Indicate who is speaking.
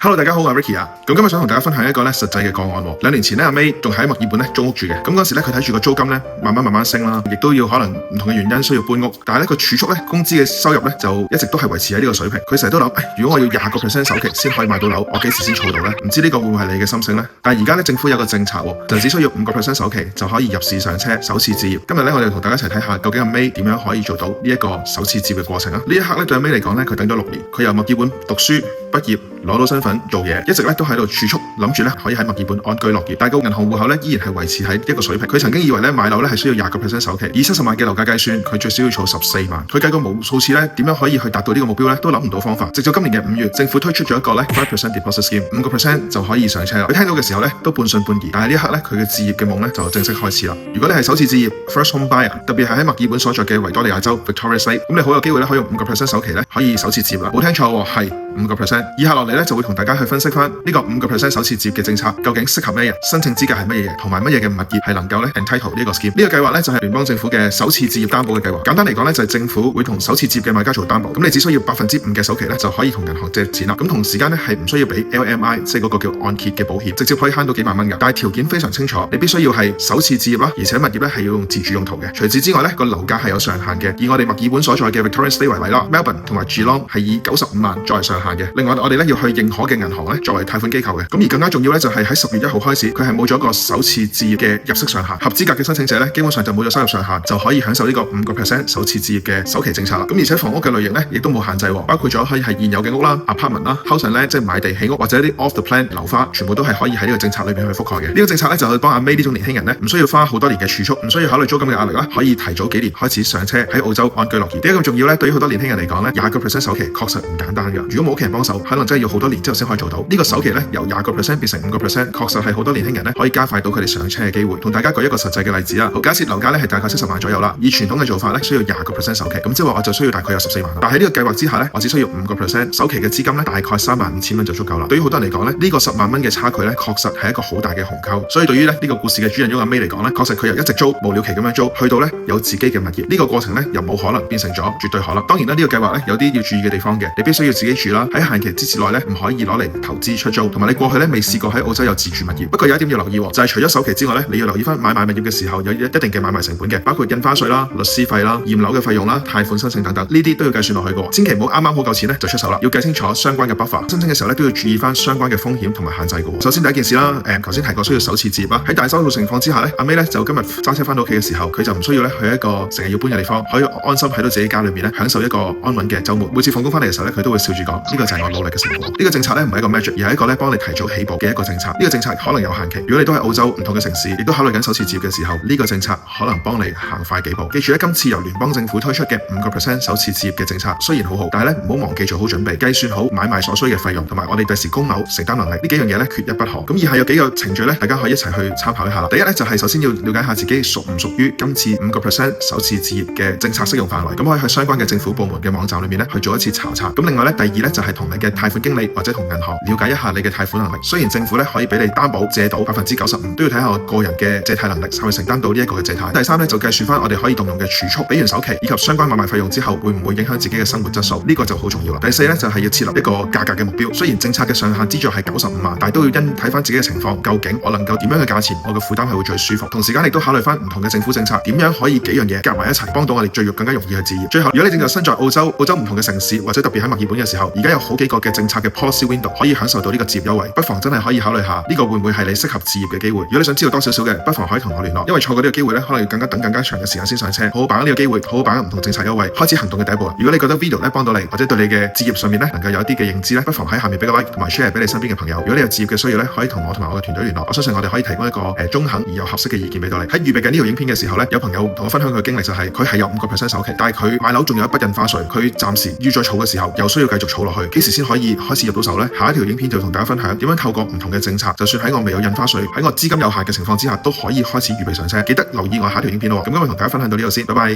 Speaker 1: Hello， 大家好，我係 Ricky 啊。咁今日想同大家分享一個實際嘅個案。2年前阿 May 仲喺墨爾本租屋住嘅。咁嗰時佢睇住個租金慢慢升啦，亦都要可能唔同嘅原因需要搬屋。但係個儲蓄工資嘅收入就一直都係維持喺呢個水平。佢成日都諗，如果我要20% 首期先可以買到樓，我幾時先儲到呢？唔知呢個會唔會係你嘅心聲呢？但係而家政府有個政策，就只需要5% 首期就可以入市上車，首次置業。今日我哋同大家一齊睇下究竟阿 May 點樣可以做到呢一個首次置業嘅過程啊？呢一刻對阿 May 嚟講佢等咗6年，佢由墨爾本讀書畢業，攞到身份做嘢，一直都喺度儲蓄，諗住可以喺墨爾本安居樂業。但係個銀行戶口依然係維持喺一個水平。佢曾經以為買樓係需要20% 首期，以70萬嘅樓價計算，佢最少要儲14萬。佢計過無數次點樣可以去達到呢個目標都諗唔到方法。直到今年嘅5月，政府推出咗一個5% deposit scheme， 5% 就可以上車啦。佢聽到嘅時候都半信半疑，但係呢一刻佢嘅置業嘅夢就正式開始啦。如果你係首次置業 first home buyer， 特別係喺墨爾本所在嘅維多利亞州 Victoria State， 咁你好有機會可以用5% 首期可以首次置業啦。冇聽錯喎，係5%。以下落嚟就會同大家去分析翻呢個5% 首次置業嘅政策究竟適合咩人，申請資格係乜嘢，同埋乜嘢嘅物業係能夠entitle 呢個 scheme。呢個計劃就係聯邦政府嘅首次置業擔保嘅計劃。簡單嚟講就係政府會同首次置業嘅買家做擔保，咁你只需要5%嘅首期就可以同銀行借錢啦。咁同時間係唔需要俾 LMI， 即係嗰個叫按揭嘅保險，直接可以慳到幾萬蚊㗎。但係條件非常清楚，你必須要係首次置業啦，而且物業係要用自住用途嘅。除此之外個樓價係有上限嘅，以我哋墨爾本所在嘅 Victoria State 為例啦 ，Melbourne 同埋 Geelong 係以95萬作為上限嘅。另外我哋要去認可嘅銀行作為貸款機構嘅。咁而更加重要就係喺10月1號開始，佢係冇咗個首次置業嘅入息上限，合資格嘅申請者基本上就冇咗收入上限，就可以享受呢個5% 首次置業嘅首期政策啦。咁而且房屋嘅類型亦都冇限制，包括咗可以係現有嘅屋啦 ，apartment 啦 ，housing 即係買地起屋或者啲 off the plan 樓花，全部都係可以喺呢個政策裏邊去覆蓋嘅。呢個政策就去幫阿 May 呢種年輕人唔需要花好多年嘅儲蓄，唔需要考慮租金嘅壓力啦，可以提早幾年開始上車喺澳洲安居樂業。點解咁重要對於好多年輕人嚟講20% 首期確實唔簡單㗎。如果冇屋企人幫手，可能真係要好多年之後先可以做到。呢個首期由20% 變成5%，確實係好多年輕人可以加快到佢哋上車嘅機會。同大家舉一個實際嘅例子啦。好，假設樓價係大概70萬左右啦，以傳統嘅做法需要20% 首期，咁即係話我就需要大概有14萬。但係呢個計劃之下我只需要5% 首期嘅資金大概35000蚊就足夠啦。對於好多人嚟講呢個10萬蚊嘅差距確實係一個好大嘅鴻溝。所以對於呢個故事嘅主人翁阿 May 嚟講確實佢由一直租無了期咁樣租，去到有自己嘅物業，呢個過程由冇可能變成咗絕對可能。當然啦，呢個計劃有啲要注意嘅地方嘅，你必須要自己住啦，喺限期之內唔可以攞嚟投資出租，同埋你過去未試過喺澳洲有自住物業。不過有一點要留意，就係除咗首期之外你要留意翻買賣物業嘅時候有一定嘅買賣成本嘅，包括印花稅啦、律師費啦、驗樓嘅費用啦、貸款申請等等，呢啲都要計算落去嘅。千祈唔好啱啱好夠錢就出手啦，要計清楚相關嘅 buffer。申請嘅時候都要注意翻相關嘅風險同埋限制嘅。首先第一件事啦，頭先提過需要首次置業啦。喺大多數情況之下阿 May 就今日揸車翻到屋企嘅時候，佢就唔需要去一個成日要搬嘅地方，可以安心喺到自己家裏面享受一個安穩嘅週末。每次放工翻嚟嘅時候佢都會笑住講：呢個就係我努力嘅成果。呢個政策唔係一個 magic，而係一個幫你提早起步嘅一個政策。呢個政策可能有限期，如果你都喺澳洲唔同嘅城市，亦都考慮緊首次置業嘅時候，呢個政策可能幫你行快幾步。記住今次由聯邦政府推出嘅5% 首次置業嘅政策雖然好好，但係唔好忘記做好準備，計算好買賣所需嘅費用，同埋我哋第時供樓承擔能力呢幾樣嘢缺一不可。咁以下有幾個程序大家可以一齊去參考一下啦。第一就係首先要了解下自己屬唔屬於今次5% 首次置業嘅政策適用範圍，咁可以去相關嘅政府部門嘅網站裏面去做一次查冊。咁另外第二就係同你嘅貸款經理或者同銀行了解一下你嘅貸款能力。雖然政府可以俾你擔保借到95%，都要睇下我個人嘅借貸能力係咪承擔到呢一個嘅借貸。第三就計算翻我哋可以動用嘅儲蓄，俾完首期以及相關買賣費用之後，會唔會影響自己嘅生活質素？呢個就好重要啦。第四就係要設立一個價格嘅目標。雖然政策嘅上限資助係95萬，但係都要因睇翻自己嘅情況，究竟我能夠點樣嘅價錢，我嘅負擔係會最舒服。同時間亦都考慮翻唔同嘅政府政策，點樣可以幾樣嘢夾埋一齊，幫到我哋更加容易去置業。最後，如果你正在身在澳洲唔同嘅城市，或者特別喺墨爾本嘅時候，而家有好幾個嘅政策嘅 policy window 可以享受到呢個置業優惠，不妨真係可以考慮下呢個會唔會係你適合置業嘅機會。如果你想知道多少少嘅，不妨可以同我聯絡，因為錯過呢個機會可能要等更加長嘅時間先上車。好好把握呢個機會，好好把握唔同政策優惠，開始行動嘅第一步。如果你覺得 video 幫到你，或者對你嘅置業上面能夠有一啲嘅認知不妨喺下面俾個 like 同埋 share 俾你身邊嘅朋友。如果你有置業嘅需要可以同我同埋我嘅團隊聯絡，我相信我哋可以提供一個中肯而又合適嘅意見俾到你。喺預備緊呢條影片嘅時候有朋友同我分享佢嘅經歷，就係佢係有5% 首期，但係佢買樓仲有一筆印花稅，佢暫時要再儲嘅時候又需要繼續儲落去，幾時先可以開始入到手呢？下一條影片就同大家分享點樣透過唔同嘅政策，就算喺我未有印花稅，喺我資金有限嘅情況之下，都可以開始預備上車。記得留意我下一條影片咯。咁今日同大家分享到呢度先，拜拜。